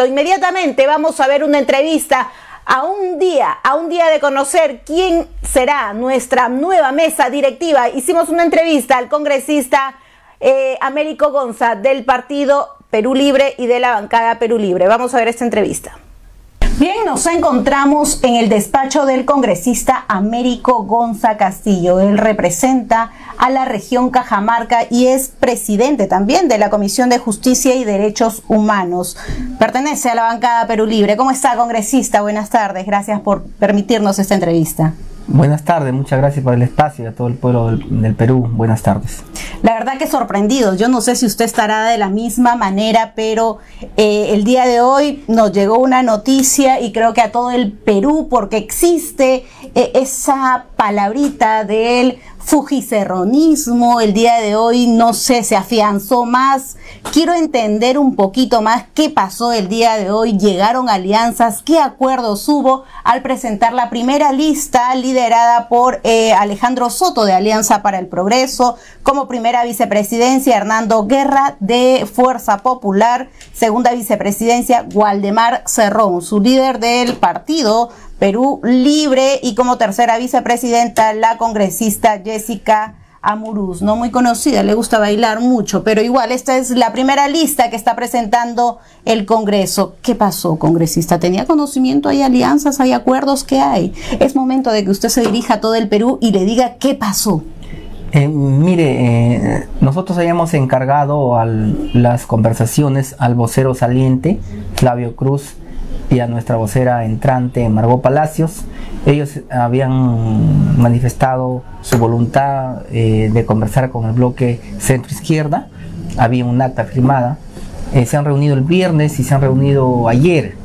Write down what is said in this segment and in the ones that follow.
Inmediatamente vamos a ver una entrevista a un día de conocer quién será nuestra nueva mesa directiva. Hicimos una entrevista al congresista Américo Gonza del partido Perú Libre y de la bancada Perú Libre. Vamos a ver esta entrevista. Bien, nos encontramos en el despacho del congresista Américo Gonza Castillo. Él representa a la región Cajamarca y es presidente también de la Comisión de Justicia y Derechos Humanos. Pertenece a la bancada Perú Libre. ¿Cómo está, congresista? Buenas tardes. Gracias por permitirnos esta entrevista. Buenas tardes, muchas gracias por el espacio y a todo el pueblo del Perú. Buenas tardes. La verdad que sorprendidos. Yo no sé si usted estará de la misma manera, pero el día de hoy nos llegó una noticia y creo que a todo el Perú, porque existe esa palabrita del fujicerronismo. El día de hoy, no sé, se afianzó más. Quiero entender un poquito más qué pasó el día de hoy. Llegaron alianzas, qué acuerdos hubo al presentar la primera lista liderada por Alejandro Soto de Alianza para el Progreso, como primera vicepresidencia Hernando Guerra de Fuerza Popular, segunda vicepresidencia Waldemar Cerrón, su líder del partido Perú Libre, y como tercera vicepresidenta la congresista Jessica Amuruz, no muy conocida, le gusta bailar mucho, pero igual esta es la primera lista que está presentando el Congreso. ¿Qué pasó, congresista? ¿Tenía conocimiento? ¿Hay alianzas? ¿Hay acuerdos? ¿Qué hay? Es momento de que usted se dirija a todo el Perú y le diga qué pasó. Nosotros habíamos encargado las conversaciones al vocero saliente, Flavio Cruz, y a nuestra vocera entrante, Margot Palacios. Ellos habían manifestado su voluntad de conversar con el bloque centro-izquierda. Había un acta firmada. Se han reunido el viernes y se han reunido ayer.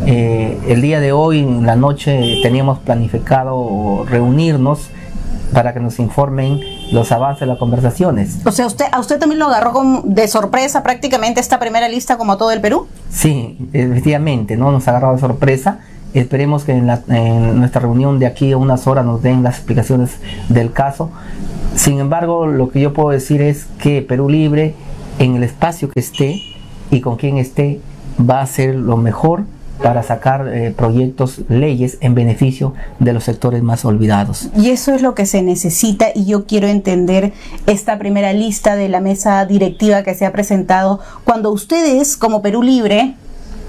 El día de hoy, en la noche, teníamos planificado reunirnos para que nos informen los avances de las conversaciones. O sea, ¿a usted también lo agarró de sorpresa prácticamente esta primera lista como a todo el Perú? Sí, efectivamente, ¿no? Nos ha agarrado de sorpresa. Esperemos que en nuestra reunión de aquí a unas horas nos den las explicaciones del caso. Sin embargo, lo que yo puedo decir es que Perú Libre, en el espacio que esté y con quien esté, va a hacer lo mejor para sacar proyectos, leyes en beneficio de los sectores más olvidados. Y eso es lo que se necesita, y yo quiero entender esta primera lista de la mesa directiva que se ha presentado cuando ustedes, como Perú Libre,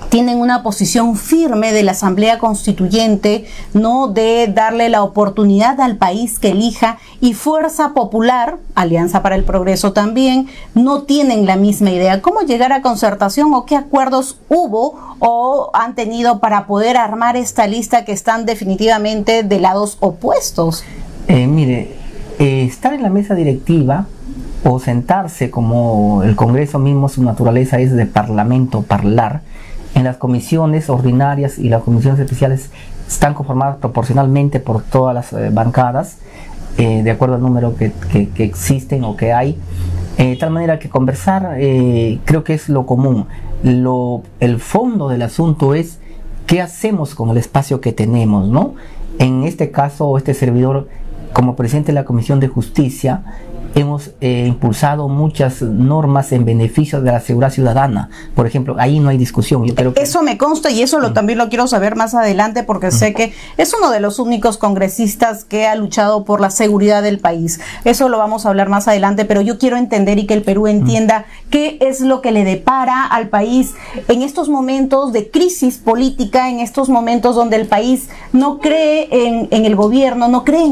tienen una posición firme de la Asamblea Constituyente, no de darle la oportunidad al país que elija, y Fuerza Popular, Alianza para el Progreso también, no tienen la misma idea. ¿Cómo llegar a concertación o qué acuerdos hubo o han tenido para poder armar esta lista que están definitivamente de lados opuestos? Estar en la mesa directiva o sentarse, como el Congreso mismo, su naturaleza es de parlamento, parlar. En las comisiones ordinarias y las comisiones especiales están conformadas proporcionalmente por todas las bancadas, de acuerdo al número que existen o que hay. De tal manera que conversar creo que es lo común. El fondo del asunto es qué hacemos con el espacio que tenemos, ¿no? En este caso, este servidor, como presidente de la Comisión de Justicia, hemos impulsado muchas normas en beneficio de la seguridad ciudadana. Por ejemplo, ahí no hay discusión. Yo creo que eso me consta, y eso también lo quiero saber más adelante, porque sé que es uno de los únicos congresistas que ha luchado por la seguridad del país. Eso lo vamos a hablar más adelante, pero yo quiero entender y que el Perú entienda qué es lo que le depara al país en estos momentos de crisis política, en estos momentos donde el país no cree en el gobierno, no cree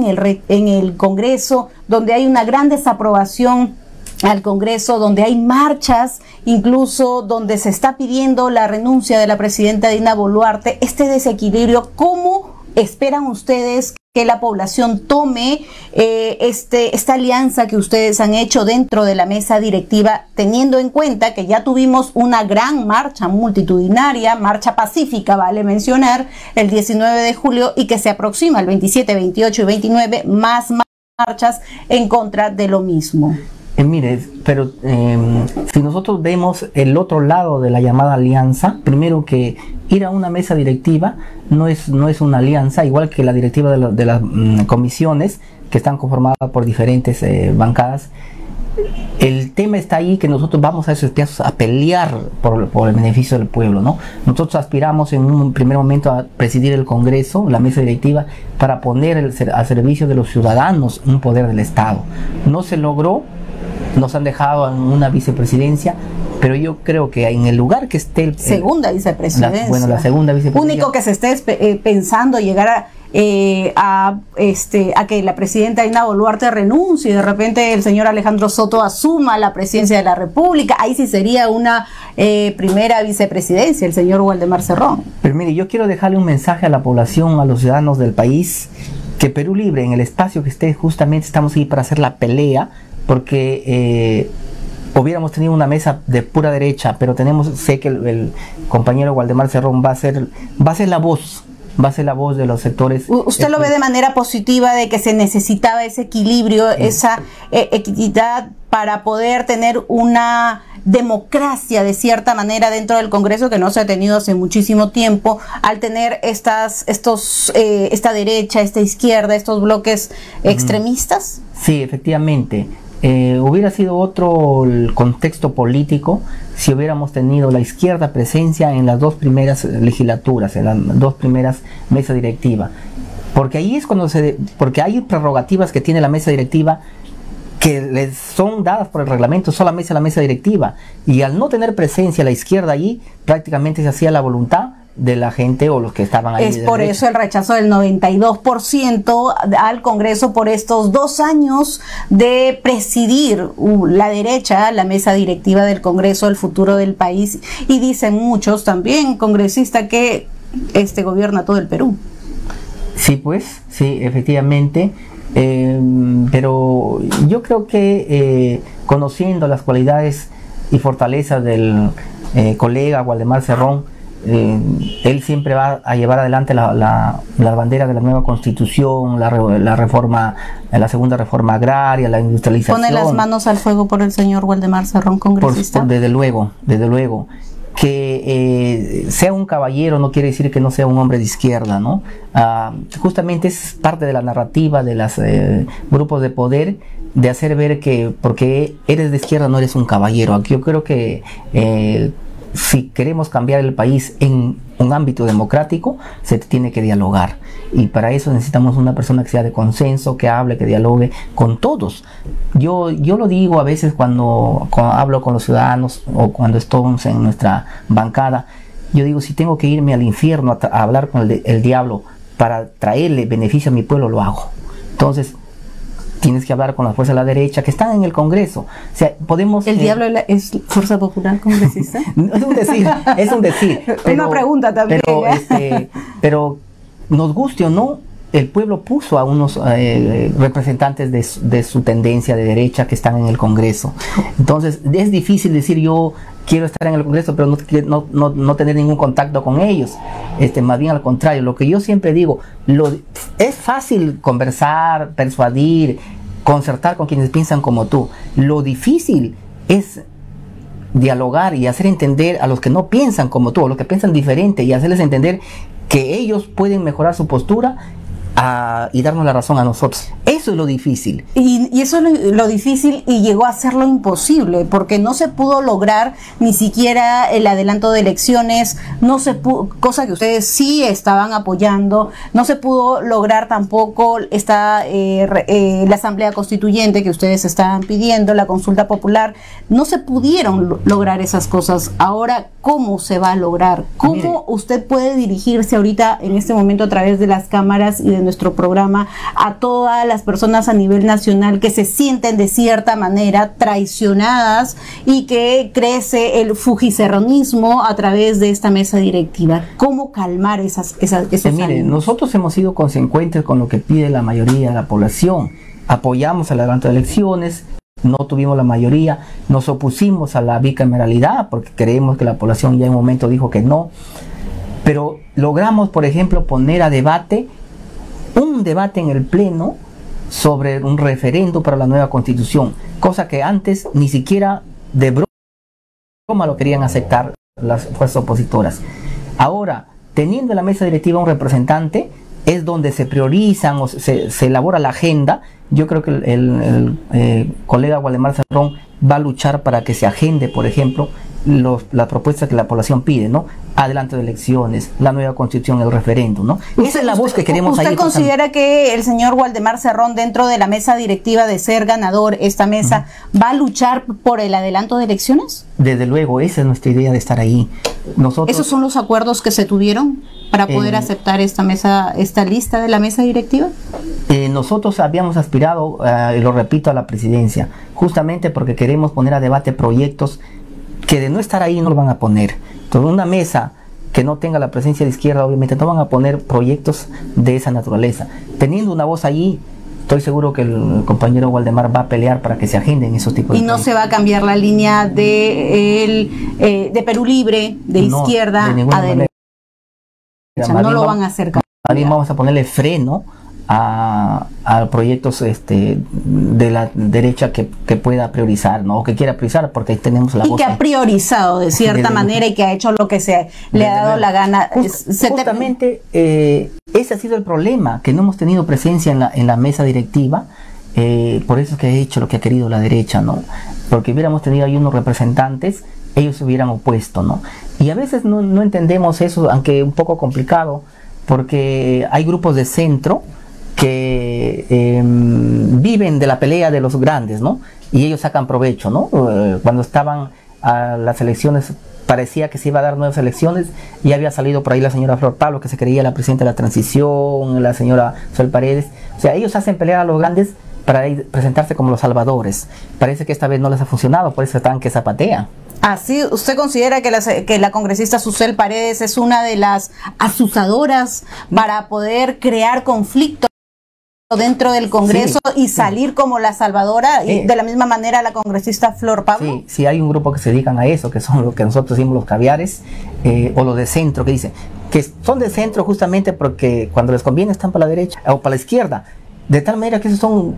en el Congreso, donde hay una gran desaprobación al Congreso, donde hay marchas, incluso donde se está pidiendo la renuncia de la presidenta Dina Boluarte. Este desequilibrio, ¿cómo esperan ustedes que la población tome esta alianza que ustedes han hecho dentro de la mesa directiva, teniendo en cuenta que ya tuvimos una gran marcha multitudinaria, marcha pacífica, vale mencionar, el 19 de julio, y que se aproxima el 27, 28 y 29 más marchas en contra de lo mismo? Pero si nosotros vemos el otro lado de la llamada alianza, primero que ir a una mesa directiva no es una alianza, igual que la directiva de las comisiones que están conformadas por diferentes bancadas. el tema está ahí, que nosotros vamos a esos espacios a pelear por el beneficio del pueblo, ¿no? Nosotros aspiramos en un primer momento a presidir el Congreso, la mesa directiva, para poner al servicio de los ciudadanos un poder del Estado. No se logró, nos han dejado en una vicepresidencia, pero yo creo que en el lugar que esté... Segunda vicepresidencia. La segunda vicepresidencia. Único que se esté pensando llegar a que la presidenta Dina Boluarte renuncie y de repente el señor Alejandro Soto asuma la presidencia de la República. Ahí sí sería una primera vicepresidencia, el señor Waldemar Cerrón. Pero mire, yo quiero dejarle un mensaje a la población, a los ciudadanos del país, que Perú Libre, en el espacio que esté, justamente estamos ahí para hacer la pelea, porque hubiéramos tenido una mesa de pura derecha, pero sé que el compañero Waldemar Cerrón va a ser la voz. Va a ser la voz de los sectores. ¿Usted lo ve de manera positiva de que se necesitaba ese equilibrio, esa equidad para poder tener una democracia de cierta manera dentro del Congreso que no se ha tenido hace muchísimo tiempo, al tener esta derecha, esta izquierda, estos bloques extremistas? Sí, efectivamente. Hubiera sido otro el contexto político si hubiéramos tenido la izquierda presencia en las dos primeras legislaturas, en las dos primeras mesas directivas, porque ahí es cuando porque hay prerrogativas que tiene la mesa directiva que les son dadas por el reglamento solamente a la mesa directiva, y al no tener presencia la izquierda allí, prácticamente se hacía la voluntad de la gente o los que estaban ahí. Es por eso el rechazo del 92% al Congreso por estos 2 años de presidir la derecha, la mesa directiva del Congreso, el futuro del país, y dicen muchos también, congresistas, que gobierna todo el Perú. Sí, pues, sí, efectivamente, pero yo creo que conociendo las cualidades y fortalezas del colega Waldemar Cerrón, él siempre va a llevar adelante la bandera de la nueva constitución, la reforma, la segunda reforma agraria, la industrialización. ¿Pone las manos al fuego por el señor Waldemar Cerrón, congresista? Desde luego. Que sea un caballero no quiere decir que no sea un hombre de izquierda, ¿no? Justamente es parte de la narrativa de los grupos de poder, de hacer ver que porque eres de izquierda no eres un caballero. Aquí yo creo que si queremos cambiar el país en un ámbito democrático, se tiene que dialogar, y para eso necesitamos una persona que sea de consenso, que hable, que dialogue con todos. Yo lo digo a veces cuando hablo con los ciudadanos o cuando estamos en nuestra bancada, yo digo, si tengo que irme al infierno a hablar con el diablo para traerle beneficio a mi pueblo, lo hago. Entonces tienes que hablar con las fuerzas de la derecha que están en el Congreso. O sea, podemos... ¿El diablo es Fuerza Popular congresista? Es un decir. Pero, una pregunta también. Pero nos guste o no, el pueblo puso a unos representantes de su tendencia de derecha que están en el Congreso. Entonces, es difícil decir yo quiero estar en el Congreso, pero no tener ningún contacto con ellos. Más bien al contrario, lo que yo siempre digo, es fácil conversar, persuadir, concertar con quienes piensan como tú. Lo difícil es dialogar y hacer entender a los que no piensan como tú, a los que piensan diferente, y hacerles entender que ellos pueden mejorar su postura y darnos la razón a nosotros. Eso es lo difícil. Y eso es lo difícil, y llegó a ser lo imposible, porque no se pudo lograr ni siquiera el adelanto de elecciones, no se pudo, cosa que ustedes sí estaban apoyando, no se pudo lograr tampoco la Asamblea Constituyente que ustedes estaban pidiendo, la consulta popular. No se pudieron lograr esas cosas. Ahora, ¿cómo se va a lograr? ¿Cómo Mire, usted puede dirigirse ahorita, en este momento, a través de las cámaras y de nuestro programa, a todas las personas a nivel nacional que se sienten de cierta manera traicionadas y que crece el fujicerronismo a través de esta mesa directiva? ¿Cómo calmar esos ánimos? Nosotros hemos sido consecuentes con lo que pide la mayoría de la población. Apoyamos el adelanto de elecciones, no tuvimos la mayoría, nos opusimos a la bicameralidad porque creemos que la población ya en un momento dijo que no, pero logramos, por ejemplo, poner a debate un debate en el Pleno sobre un referendo para la nueva Constitución, cosa que antes ni siquiera de broma lo querían aceptar las fuerzas opositoras. Ahora, teniendo en la mesa directiva un representante, es donde se priorizan o se elabora la agenda. Yo creo que el colega Waldemar Cerrón va a luchar para que se agende, por ejemplo, las propuestas que la población pide, ¿no? Adelanto de elecciones, la nueva constitución, el referéndum, ¿no? Esa es la voz que queremos ahí. ¿Usted considera que el señor Waldemar Cerrón, dentro de la mesa directiva de ser ganador, esta mesa, va a luchar por el adelanto de elecciones? Desde luego, esa es nuestra idea de estar ahí. ¿Esos son los acuerdos que se tuvieron para poder aceptar esta lista de la mesa directiva? Nosotros habíamos aspirado, y lo repito, a la presidencia, justamente porque queremos poner a debate proyectos que de no estar ahí no lo van a poner. Entonces, una mesa que no tenga la presencia de izquierda, obviamente no van a poner proyectos de esa naturaleza. Teniendo una voz allí, estoy seguro que el compañero Waldemar va a pelear para que se agenden esos tipos de proyectos. ¿Y no se va a cambiar la línea de Perú Libre, de izquierda a derecha? No lo van a hacer cambiar. También vamos a ponerle freno a proyectos de la derecha que pueda priorizar, ¿no? O que quiera priorizar, porque ahí tenemos la voz. Y que ha priorizado de cierta manera y que ha hecho lo que le ha dado la gana. Justamente ese ha sido el problema, que no hemos tenido presencia en la mesa directiva. Por eso es que ha hecho lo que ha querido la derecha, ¿no? Porque hubiéramos tenido ahí unos representantes, ellos se hubieran opuesto, ¿no? Y a veces no entendemos eso, aunque un poco complicado, porque hay grupos de centro que viven de la pelea de los grandes, ¿no? Y ellos sacan provecho, ¿no? Cuando estaban a las elecciones, parecía que se iba a dar nuevas elecciones, y había salido por ahí la señora Flor Pablo, que se creía la presidenta de la transición, la señora Sol Paredes. O sea, ellos hacen pelear a los grandes para presentarse como los salvadores. Parece que esta vez no les ha funcionado, por eso están que zapatean. Así, ¿usted considera que la congresista Susel Paredes es una de las asusadoras para poder crear conflictos dentro del Congreso y salir como la salvadora? Y de la misma manera la congresista Flor Pablo. Sí, hay un grupo que se dedican a eso, que son lo que nosotros decimos los caviares, o los de centro, que dicen que son de centro justamente porque cuando les conviene están para la derecha o para la izquierda, de tal manera que esos son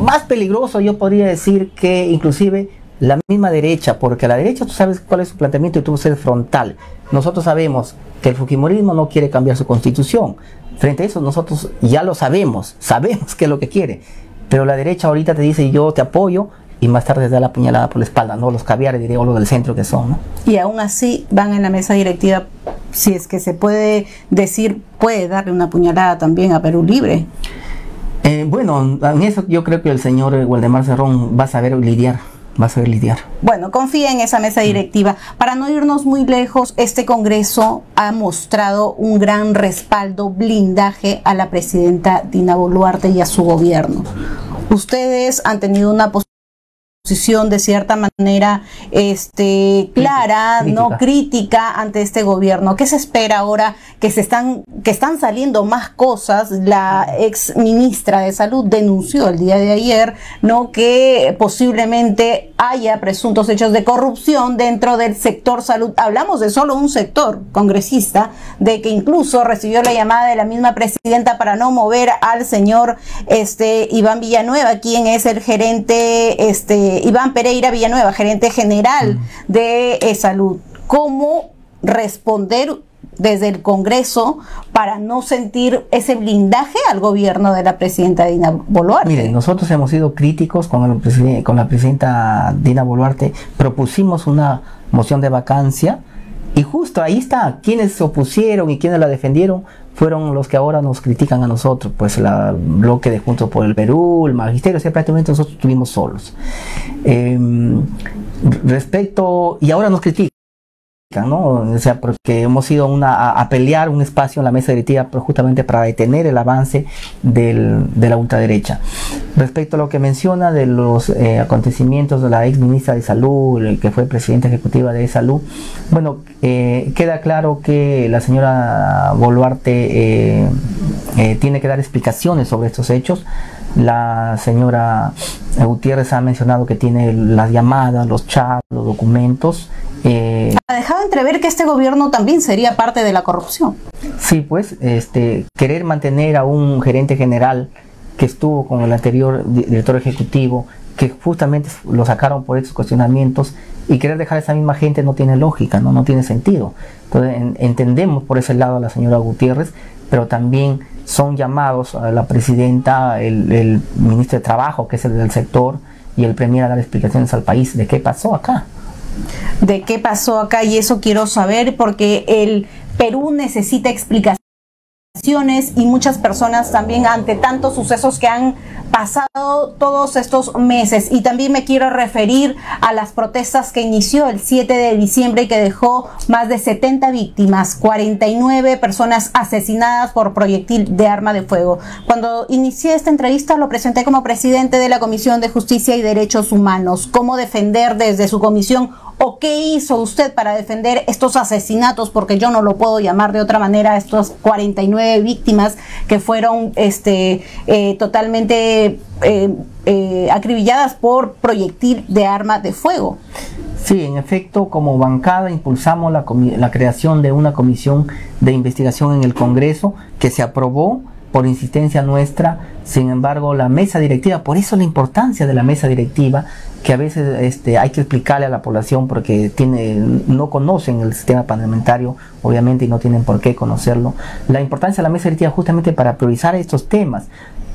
más peligrosos, yo podría decir, que inclusive la misma derecha, porque a la derecha tú sabes cuál es su planteamiento y tú eres frontal. Nosotros sabemos que el fujimorismo no quiere cambiar su constitución. Frente a eso nosotros ya lo sabemos qué es lo que quiere, pero la derecha ahorita te dice yo te apoyo, y más tarde te da la puñalada por la espalda, ¿no? Los caviares, diría, o los del centro que son, ¿no? Y aún así van en la mesa directiva, si es que se puede decir, puede darle una puñalada también a Perú Libre. Bueno, en eso yo creo que el señor Waldemar Cerrón va a saber lidiar. Bueno, confía en esa mesa directiva. Para no irnos muy lejos, este Congreso ha mostrado un gran respaldo, blindaje a la presidenta Dina Boluarte y a su gobierno. Ustedes han tenido una posición de cierta manera clara, crítica ante este gobierno. ¿Qué se espera ahora que están saliendo más cosas? La ex ministra de Salud denunció el día de ayer, ¿no?, que posiblemente haya presuntos hechos de corrupción dentro del sector salud. Hablamos de solo un sector congresista, de que incluso recibió la llamada de la misma presidenta para no mover al señor Iván Villanueva, quien es el gerente Iván Pereira Villanueva, gerente general de salud. ¿Cómo responder desde el Congreso para no sentir ese blindaje al gobierno de la presidenta Dina Boluarte? Mire, nosotros hemos sido críticos con la presidenta Dina Boluarte, propusimos una moción de vacancia y justo ahí está, quienes se opusieron y quienes la defendieron fueron los que ahora nos critican a nosotros, pues el bloque de Juntos por el Perú, el magisterio, o sea, prácticamente nosotros estuvimos solos. Y ahora nos critican, ¿no? O sea, porque hemos ido a pelear un espacio en la mesa directiva, pero justamente para detener el avance de la ultraderecha. Respecto a lo que menciona de los acontecimientos de la ex ministra de Salud, que fue presidenta ejecutiva de Salud, bueno, queda claro que la señora Boluarte tiene que dar explicaciones sobre estos hechos. La señora Gutiérrez ha mencionado que tiene las llamadas, los chats, los documentos. Ha dejado entrever que este gobierno también sería parte de la corrupción. Sí, pues, querer mantener a un gerente general que estuvo con el anterior director ejecutivo, que justamente lo sacaron por estos cuestionamientos, y querer dejar a esa misma gente no tiene lógica, no tiene sentido. Entonces entendemos por ese lado a la señora Gutiérrez, pero también son llamados a la presidenta, el ministro de Trabajo, que es el del sector, y el premier a dar explicaciones al país de qué pasó acá. De qué pasó acá, y eso quiero saber, porque el Perú necesita explicaciones y muchas personas también ante tantos sucesos que han pasado todos estos meses. Y también me quiero referir a las protestas que inició el 7 de diciembre y que dejó más de 70 víctimas, 49 personas asesinadas por proyectil de arma de fuego. Cuando inicié esta entrevista lo presenté como presidente de la Comisión de Justicia y Derechos Humanos. ¿Cómo defender desde su comisión o qué hizo usted para defender estos asesinatos? Porque yo no lo puedo llamar de otra manera, estos 49 víctimas que fueron totalmente acribilladas por proyectil de arma de fuego. Sí, en efecto, como bancada impulsamos la creación de una comisión de investigación en el Congreso que se aprobó por insistencia nuestra. Sin embargo, la mesa directiva, por eso la importancia de la mesa directiva, que a veces hay que explicarle a la población porque no conocen el sistema parlamentario, obviamente, y no tienen por qué conocerlo. La importancia de la mesa directiva justamente para priorizar estos temas.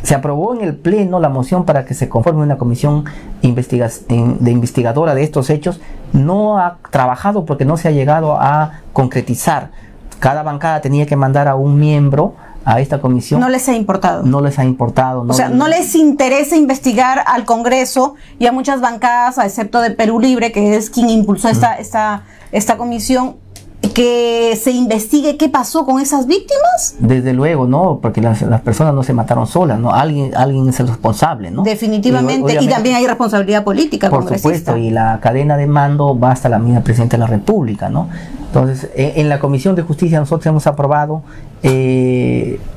Se aprobó en el Pleno la moción para que se conforme una comisión investigadora de estos hechos. No ha trabajado porque no se ha llegado a concretizar. Cada bancada tenía que mandar a un miembro a esta comisión. No les ha importado. No les ha importado. O sea, no les interesa investigar al Congreso y a muchas bancadas, a excepto de Perú Libre, que es quien impulsó esta comisión, que se investigue qué pasó con esas víctimas. Desde luego, ¿no? Porque las personas no se mataron solas, ¿no? Alguien es el responsable, ¿no? Definitivamente. Y también hay responsabilidad política, por supuesto, y la cadena de mando va hasta la misma presidenta de la República, ¿no? Entonces, en la Comisión de Justicia nosotros hemos aprobado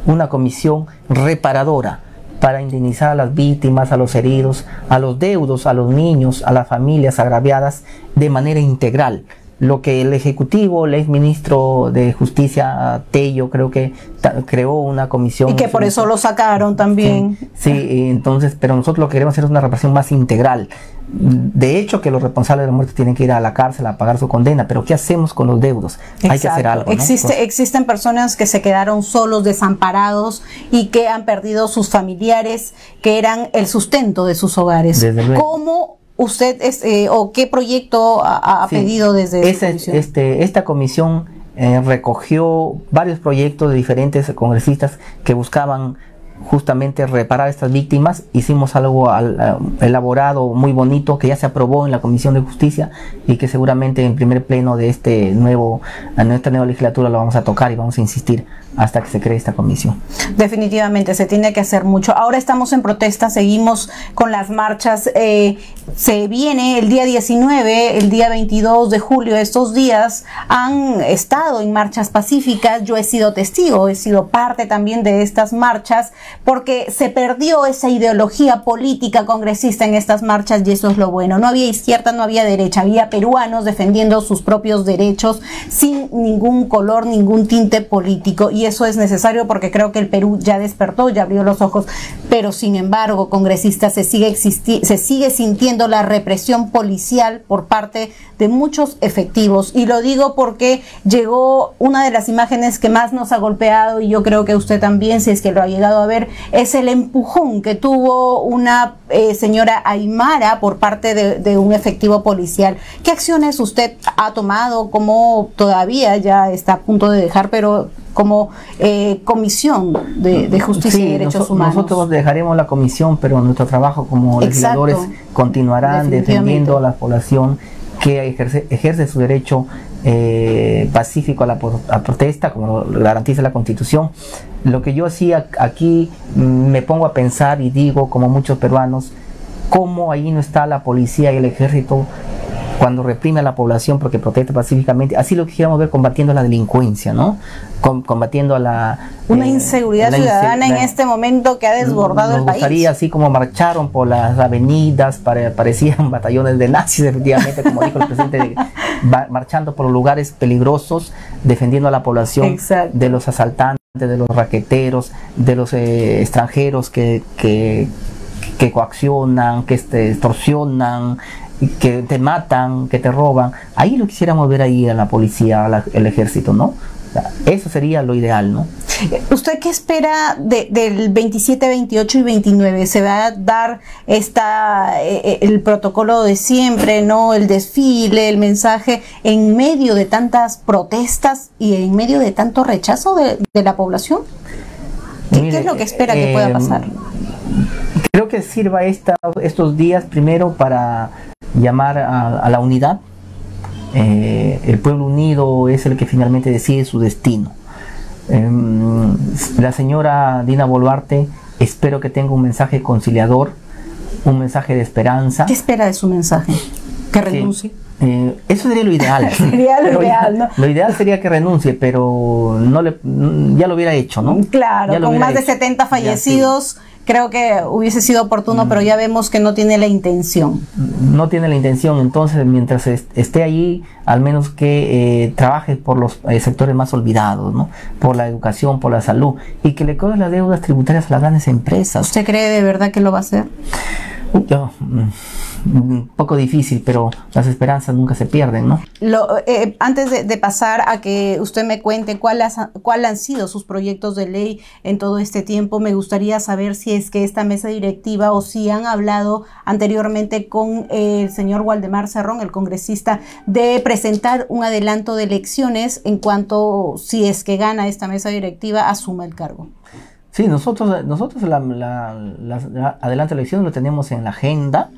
una comisión reparadora para indemnizar a las víctimas, a los heridos, a los deudos, a los niños, a las familias agraviadas de manera integral. Lo que el Ejecutivo, el exministro de Justicia, Tello, creo que creó una comisión. Y que por eso lo sacaron también. Sí, entonces, pero nosotros lo que queremos hacer es una reparación más integral. De hecho, que los responsables de la muerte tienen que ir a la cárcel a pagar su condena, pero ¿qué hacemos con los deudos? Exacto. Hay que hacer algo, ¿no? Existen personas que se quedaron solos, desamparados y que han perdido sus familiares, que eran el sustento de sus hogares. Desde luego. ¿Cómo usted o qué proyecto ha pedido desde su comisión? Esta comisión recogió varios proyectos de diferentes congresistas que buscaban justamente reparar estas víctimas. Hicimos algo elaborado, muy bonito, que ya se aprobó en la Comisión de Justicia y que seguramente en primer pleno de esta nueva legislatura lo vamos a tocar y vamos a insistir hasta que se cree esta comisión. Definitivamente, se tiene que hacer mucho. Ahora estamos en protesta, seguimos con las marchas. Se viene el día 19, el día 22 de julio. Estos días han estado en marchas pacíficas. Yo he sido testigo, he sido parte también de estas marchas, porque se perdió esa ideología política congresista en estas marchas, y eso es lo bueno. No había izquierda, no había derecha, había peruanos defendiendo sus propios derechos sin ningún color, ningún tinte político. Y eso es necesario porque creo que el Perú ya despertó, ya abrió los ojos, pero sin embargo, congresistas, se sigue sintiendo la represión policial por parte de muchos efectivos. Y lo digo porque llegó una de las imágenes que más nos ha golpeado, y yo creo que usted también, si es que lo ha llegado a ver, es el empujón que tuvo una señora Aymara por parte de un efectivo policial. ¿Qué acciones usted ha tomado? ¿Cómo todavía ya está a punto de dejar, pero como Comisión de Justicia y Derechos Humanos? Nosotros dejaremos la comisión, pero nuestro trabajo como legisladores continuarán defendiendo a la población que ejerce su derecho pacífico a la protesta, como lo garantiza la Constitución. Lo que yo hacía aquí, me pongo a pensar y digo, como muchos peruanos, cómo ahí no está la policía y el ejército cuando reprime a la población porque protesta pacíficamente. Así lo quisiéramos ver combatiendo la delincuencia, ¿no? Combatiendo a una inseguridad ciudadana en este momento que ha desbordado el país. Nos gustaría, así como marcharon por las avenidas, parecían batallones de nazis, efectivamente, como dijo el presidente, marchando por los lugares peligrosos, defendiendo a la población. Exacto. De los asaltantes, de los raqueteros, de los extranjeros que coaccionan, que extorsionan, que te matan, que te roban. Ahí lo quisiéramos ver ahí a la policía, al ejército, ¿no? Eso sería lo ideal, ¿no? ¿Usted qué espera del 27, 28 y 29? ¿Se va a dar el protocolo de siempre, ¿no? El desfile, el mensaje, en medio de tantas protestas y en medio de tanto rechazo de la población? ¿Qué es lo que espera que pueda pasar? Creo que sirva estos días primero para llamar a la unidad. El pueblo unido es el que finalmente decide su destino. La señora Dina Boluarte, espero que tenga un mensaje conciliador, un mensaje de esperanza. ¿Qué espera de su mensaje? ¿Que renuncie? Eso sería lo ideal. Sería lo ideal, ¿no? Lo ideal sería que renuncie, pero ya lo hubiera hecho, ¿no? Claro, con más de 70 fallecidos, creo que hubiese sido oportuno, pero ya vemos que no tiene la intención. No tiene la intención, entonces mientras esté allí, al menos que trabaje por los sectores más olvidados, ¿no? Por la educación, por la salud, y que le cobre las deudas tributarias a las grandes empresas. ¿Usted cree de verdad que lo va a hacer? Un poco difícil, pero las esperanzas nunca se pierden, ¿no? Antes de pasar a que usted me cuente cuál han sido sus proyectos de ley en todo este tiempo, me gustaría saber si es que esta mesa directiva o si han hablado anteriormente con el señor Waldemar Cerrón, el congresista, de presentar un adelanto de elecciones en cuanto, si es que gana esta mesa directiva, asuma el cargo. Sí, nosotros adelanto de elecciones lo tenemos en la agenda,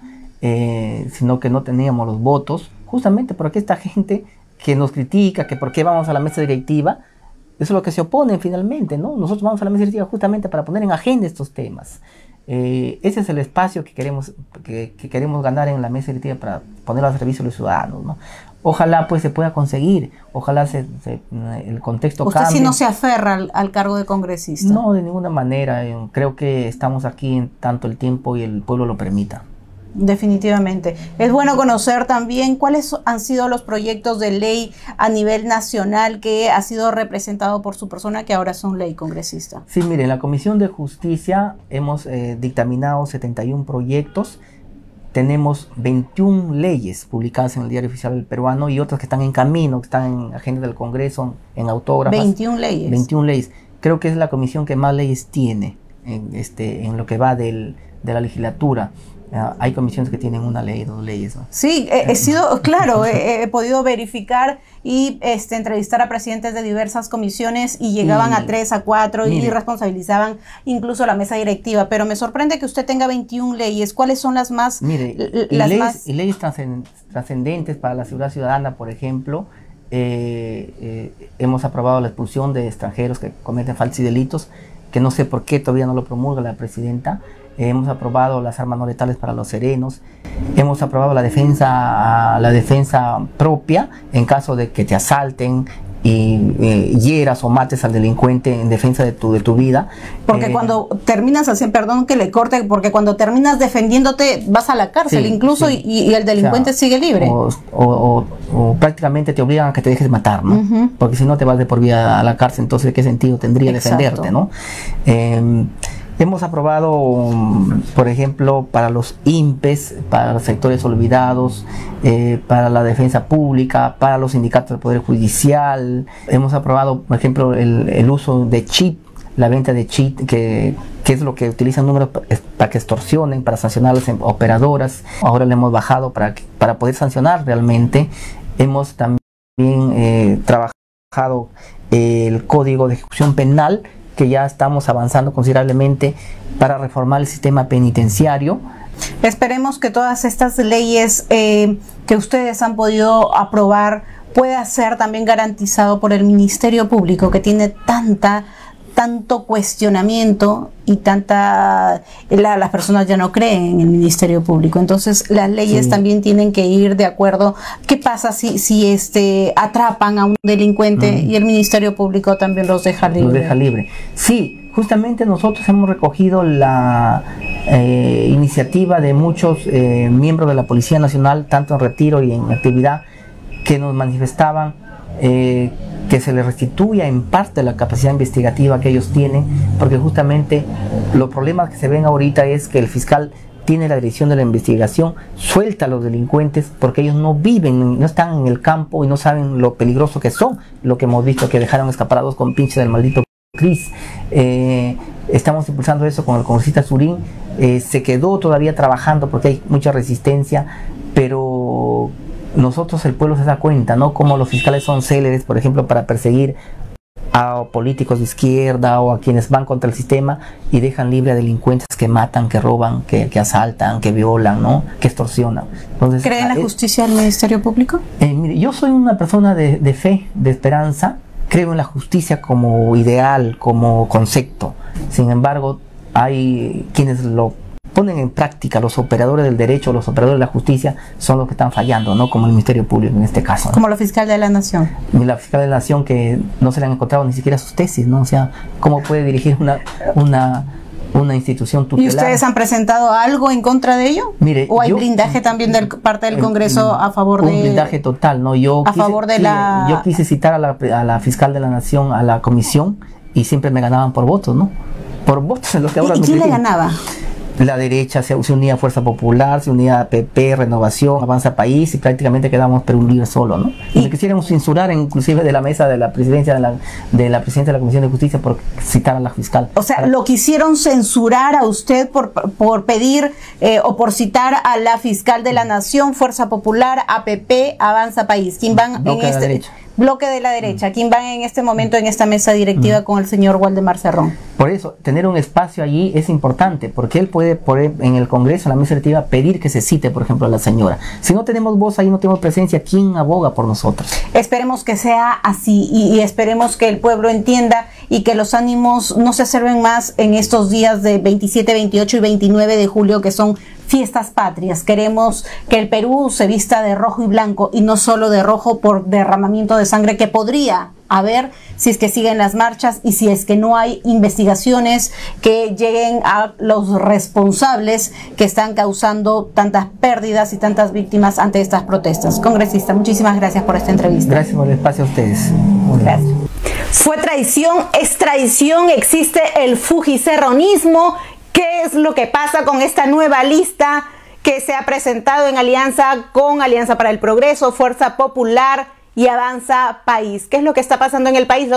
sino que no teníamos los votos, justamente porque esta gente que nos critica, que por qué vamos a la mesa directiva, eso es lo que se oponen finalmente, ¿no? Nosotros vamos a la mesa directiva justamente para poner en agenda estos temas. Ese es el espacio que queremos ganar en la mesa directiva para ponerlo al servicio de los ciudadanos, ¿no? Ojalá pues se pueda conseguir, ojalá el contexto cambie. ¿Usted sí no se aferra al cargo de congresista? No, de ninguna manera. Creo que estamos aquí en tanto el tiempo y el pueblo lo permita. Definitivamente. Es bueno conocer también cuáles han sido los proyectos de ley a nivel nacional que ha sido representado por su persona, que ahora son ley congresista. Sí, mire, en la Comisión de Justicia hemos dictaminado 71 proyectos. Tenemos 21 leyes publicadas en el Diario Oficial del Peruano y otras que están en camino, que están en agenda del Congreso, en autógrafas. 21 leyes. 21 leyes. Creo que es la comisión que más leyes tiene en lo que va de la legislatura. Hay comisiones que tienen una ley, 2 leyes, ¿no? Sí, he sido, claro, he podido verificar y entrevistar a presidentes de diversas comisiones y llegaban a 3, a 4 y responsabilizaban incluso a la mesa directiva. Pero me sorprende que usted tenga 21 leyes. ¿Cuáles son las más? Mire, leyes trascendentes para la seguridad ciudadana, por ejemplo. Hemos aprobado la expulsión de extranjeros que cometen faltas y delitos, que no sé por qué todavía no lo promulga la presidenta. Hemos aprobado las armas no letales para los serenos. Hemos aprobado la defensa propia en caso de que te asalten y hieras o mates al delincuente en defensa de tu vida. Porque cuando terminas así, perdón que le corte, porque cuando terminas defendiéndote vas a la cárcel, incluso, y el delincuente sigue libre. O prácticamente te obligan a que te dejes matar, ¿no? Porque si no te vas de por vida a la cárcel, entonces ¿qué sentido tendría defenderte, no? Hemos aprobado, por ejemplo, para los INPEs, para los sectores olvidados, para la defensa pública, para los sindicatos del Poder Judicial. Hemos aprobado, por ejemplo, el uso de chip, la venta de chip, que es lo que utilizan números para que extorsionen, para sancionar a las operadoras. Ahora le hemos bajado para poder sancionar realmente. Hemos también trabajado el Código de Ejecución Penal, que ya estamos avanzando considerablemente para reformar el sistema penitenciario. Esperemos que todas estas leyes que ustedes han podido aprobar pueda ser también garantizado por el Ministerio Público, que tiene tanto cuestionamiento y las personas ya no creen en el Ministerio Público. Entonces las leyes también tienen que ir de acuerdo. ¿Qué pasa si atrapan a un delincuente y el Ministerio Público también los deja libre? Los deja libre. Sí, justamente nosotros hemos recogido la iniciativa de muchos miembros de la Policía Nacional, tanto en retiro y en actividad, que nos manifestaban que se les restituya en parte la capacidad investigativa que ellos tienen, porque justamente los problemas que se ven ahorita es que el fiscal tiene la dirección de la investigación, suelta a los delincuentes porque ellos no viven, no están en el campo y no saben lo peligroso que son, lo que hemos visto que dejaron escapar a 2 compinches del maldito Cris, estamos impulsando eso con el congresista Surín. Se quedó todavía trabajando porque hay mucha resistencia, pero nosotros, el pueblo, se da cuenta, ¿no? Como los fiscales son céleres, por ejemplo, para perseguir a políticos de izquierda o a quienes van contra el sistema y dejan libre a delincuentes que matan, que roban, que asaltan, que violan, ¿no? Que extorsionan. Entonces, ¿cree en la justicia del Ministerio Público? Mire, yo soy una persona de fe, de esperanza. Creo en la justicia como ideal, como concepto. Sin embargo, hay quienes lo ponen en práctica. Los operadores del derecho, los operadores de la justicia son los que están fallando, ¿no? Como el Ministerio Público en este caso, ¿no? Como la fiscal de la Nación. Y la fiscal de la Nación, que no se le han encontrado ni siquiera sus tesis, ¿no? O sea, ¿cómo puede dirigir una institución tutelar? ¿Y ustedes han presentado algo en contra de ello? Mire, ¿O hay blindaje también de parte del Congreso a favor de...? Un blindaje total, ¿no? Yo quise citar a la fiscal de la Nación a la comisión y siempre me ganaban por votos, ¿no? Por votos en los que ahora... ¿Y quién le ganaba? La derecha se unía a Fuerza Popular, se unía a PP, Renovación, Avanza País, y prácticamente quedamos Perú Libre solo, ¿no? Y le quisiéramos censurar inclusive de la mesa de la presidencia de la presidenta de la Comisión de Justicia por citar a la fiscal. O sea, lo quisieron censurar a usted por pedir o por citar a la fiscal de la Nación, Fuerza Popular, APP, Avanza País. ¿Quién van en este bloque de la derecha? ¿Quién van en este momento en esta mesa directiva con el señor Waldemar Cerrón? Por eso, tener un espacio allí es importante, porque él puede en el Congreso, en la mesa directiva, pedir que se cite, por ejemplo, a la señora. Si no tenemos voz ahí, no tenemos presencia, ¿quién aboga por nosotros? Esperemos que sea así y esperemos que el pueblo entienda y que los ánimos no se acerben más en estos días de 27, 28 y 29 de julio, que son fiestas patrias. Queremos que el Perú se vista de rojo y blanco, y no solo de rojo por derramamiento de sangre que podría haber si es que siguen las marchas y si es que no hay investigaciones que lleguen a los responsables que están causando tantas pérdidas y tantas víctimas ante estas protestas. Congresista, muchísimas gracias por esta entrevista. Gracias por el espacio a ustedes. Gracias. Fue traición, es traición, existe el fujicerronismo. ¿Qué es lo que pasa con esta nueva lista que se ha presentado en alianza con Alianza para el Progreso, Fuerza Popular y Avanza País? ¿Qué es lo que está pasando en el país?